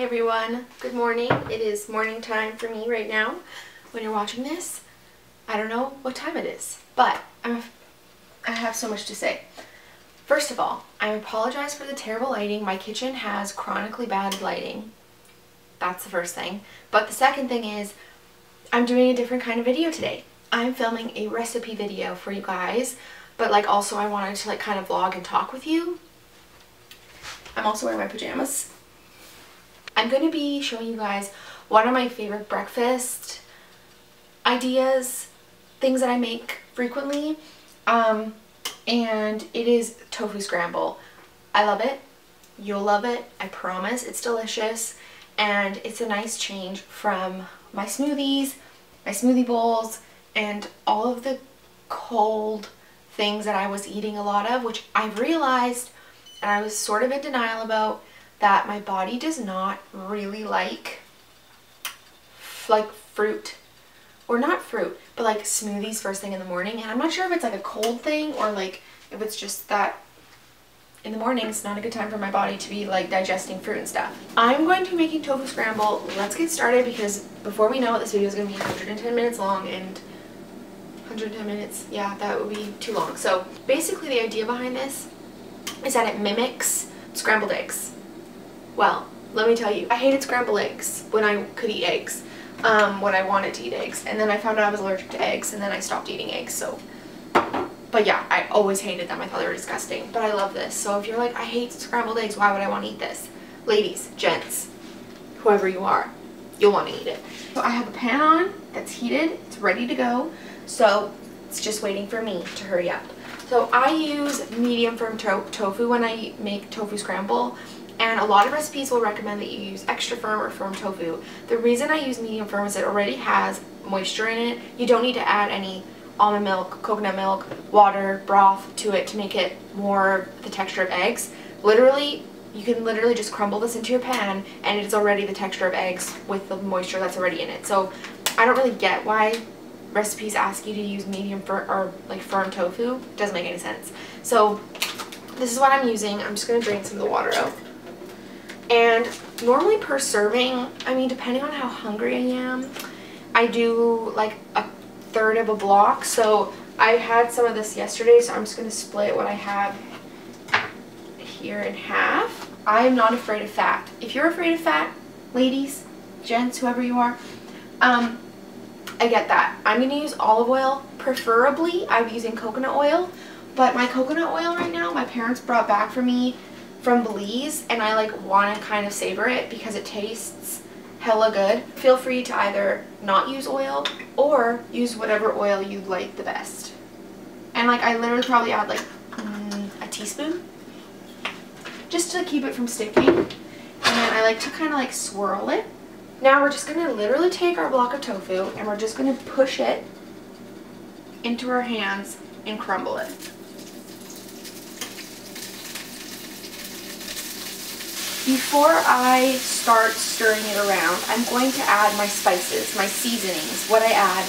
Hi everyone, good morning. It is morning time for me right now when you're watching this. I don't know what time it is, but I have so much to say. First of all, I apologize for the terrible lighting. My kitchen has chronically bad lighting. That's the first thing. But the second thing is I'm doing a different kind of video today. I'm filming a recipe video for you guys, but like also I wanted to like kind of vlog and talk with you. I'm also wearing my pajamas. I'm going to be showing you guys one of my favorite breakfast ideas, things that I make frequently, and it is tofu scramble. I love it. You'll love it. I promise. It's delicious, and it's a nice change from my smoothies, my smoothie bowls, and all of the cold things that I was eating a lot of, which I've realized, and I was sort of in denial about, that my body does not really like fruit, or not fruit, but like smoothies first thing in the morning. And I'm not sure if it's like a cold thing or like if it's just that in the morning it's not a good time for my body to be like digesting fruit and stuff. I'm going to be making tofu scramble. Let's get started, because before we know it, this video is going to be 110 minutes long, and 110 minutes, yeah, that would be too long. So basically the idea behind this is that it mimics scrambled eggs. Well, let me tell you, I hated scrambled eggs when I could eat eggs, when I wanted to eat eggs, and then I found out I was allergic to eggs, and then I stopped eating eggs. So, but yeah, I always hated them. I thought they were disgusting, but I love this. So if you're like, I hate scrambled eggs, why would I want to eat this? Ladies, gents, whoever you are, you'll want to eat it. So I have a pan on that's heated, it's ready to go, so it's just waiting for me to hurry up. So I use medium firm tofu when I make tofu scramble. And a lot of recipes will recommend that you use extra firm or firm tofu. The reason I use medium firm is it already has moisture in it. You don't need to add any almond milk, coconut milk, water, broth to it to make it more the texture of eggs. Literally, you can literally just crumble this into your pan and it's already the texture of eggs with the moisture that's already in it. So I don't really get why recipes ask you to use medium firm or like firm tofu. It doesn't make any sense. So this is what I'm using. I'm just going to drain some of the water out. And normally per serving, I mean, depending on how hungry I am, I do like a third of a block. So I had some of this yesterday, so I'm just going to split what I have here in half. I am not afraid of fat. If you're afraid of fat, ladies, gents, whoever you are, I get that. I'm going to use olive oil. Preferably, I'm using coconut oil. But my coconut oil right now, my parents brought back for me from Belize, and I like want to kind of savor it because it tastes hella good. Feel free to either not use oil or use whatever oil you like the best. And like I literally probably add like a teaspoon just to keep it from sticking. And then I like to kind of like swirl it. Now we're just going to literally take our block of tofu and we're just going to push it into our hands and crumble it. Before I start stirring it around, I'm going to add my spices, my seasonings, what I add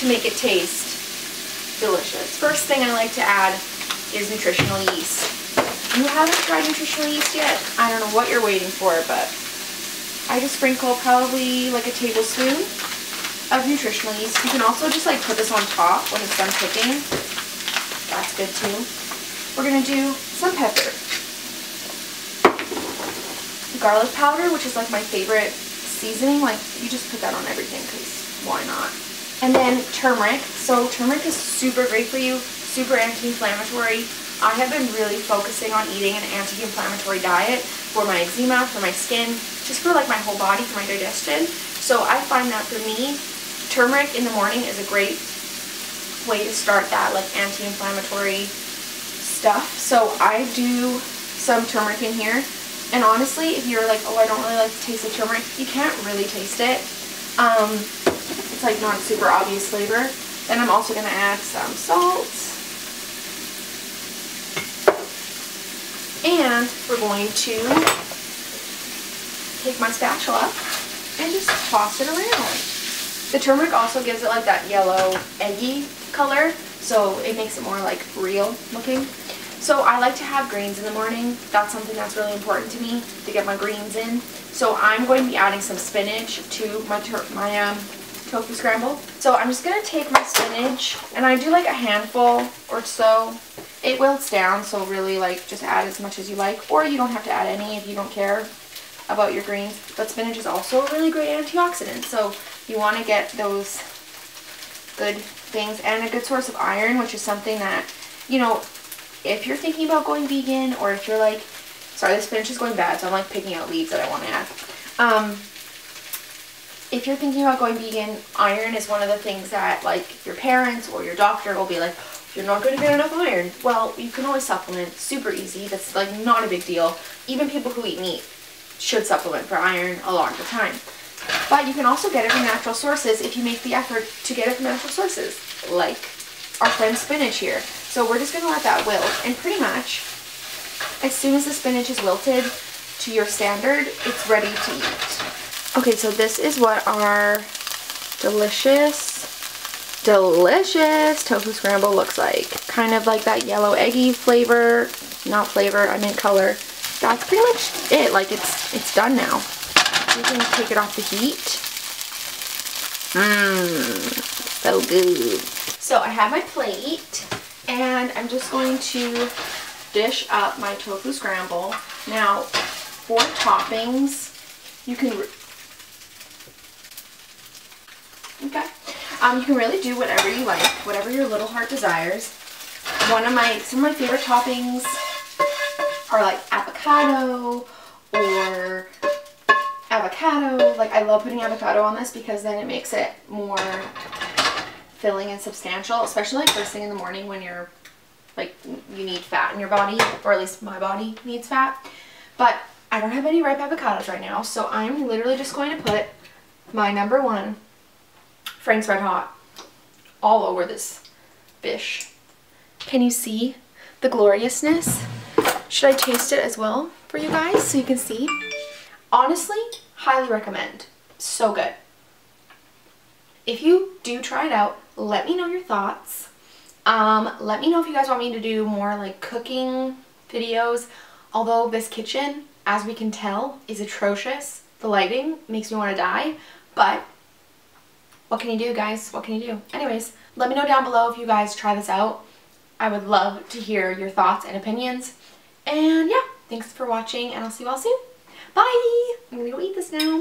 to make it taste delicious. First thing I like to add is nutritional yeast. If you haven't tried nutritional yeast yet, I don't know what you're waiting for, but I just sprinkle probably like a tablespoon of nutritional yeast. You can also just like put this on top when it's done cooking. That's good too. We're going to do some pepper. Garlic powder, which is like my favorite seasoning. Like you just put that on everything because why not? And then turmeric. So turmeric is super great for you, super anti-inflammatory. I have been really focusing on eating an anti-inflammatory diet for my eczema, for my skin, just for like my whole body, for my digestion. So I find that for me, turmeric in the morning is a great way to start that like anti-inflammatory stuff. So I do some turmeric in here. And honestly, if you're like, oh, I don't really like the taste of turmeric, you can't really taste it. It's like not super obvious flavor. Then I'm also going to add some salt. And we're going to take my spatula and just toss it around. The turmeric also gives it like that yellow eggy color, so it makes it more like real looking. So I like to have greens in the morning. That's something that's really important to me, to get my greens in. So I'm going to be adding some spinach to my tofu scramble. So I'm just going to take my spinach, and I do like a handful or so. It wilts down, so really like just add as much as you like, or you don't have to add any if you don't care about your greens. But spinach is also a really great antioxidant, so you want to get those good things, and a good source of iron, which is something that, you know, if you're thinking about going vegan, or if you're like, sorry, the spinach is going bad, so I'm like picking out leaves that I want to add. If you're thinking about going vegan, iron is one of the things that like your parents or your doctor will be like, you're not going to get enough iron. Well, you can always supplement. Super easy. That's like not a big deal. Even people who eat meat should supplement for iron a lot of the time. But you can also get it from natural sources if you make the effort to get it from natural sources, like our friend spinach here. So we're just going to let that wilt, and pretty much as soon as the spinach is wilted to your standard, it's ready to eat. Okay, so this is what our delicious tofu scramble looks like. Kind of like that yellow eggy flavor. Not flavor, I meant color. That's pretty much it. Like it's done now. You can take it off the heat. So good. So I have my plate, and I'm just going to dish up my tofu scramble. Now, for toppings, you can you can really do whatever you like, whatever your little heart desires. Some of my favorite toppings are like avocado or avocado. Like, I love putting avocado on this because then it makes it more filling and substantial, especially like first thing in the morning when you're like, you need fat in your body, or at least my body needs fat. But I don't have any ripe avocados right now, so I'm literally just going to put my #1 Frank's Red Hot all over this fish. Can you see the gloriousness? Should I taste it as well for you guys so you can see? Honestly, highly recommend. So good. If you do try it out, let me know your thoughts. Let me know if you guys want me to do more like cooking videos. Although this kitchen, as we can tell, is atrocious. The lighting makes me want to die, but what can you do, guys? What can you do? Anyways, let me know down below if you guys try this out. I would love to hear your thoughts and opinions. And yeah, thanks for watching, and I'll see you all soon. Bye! I'm gonna go eat this now.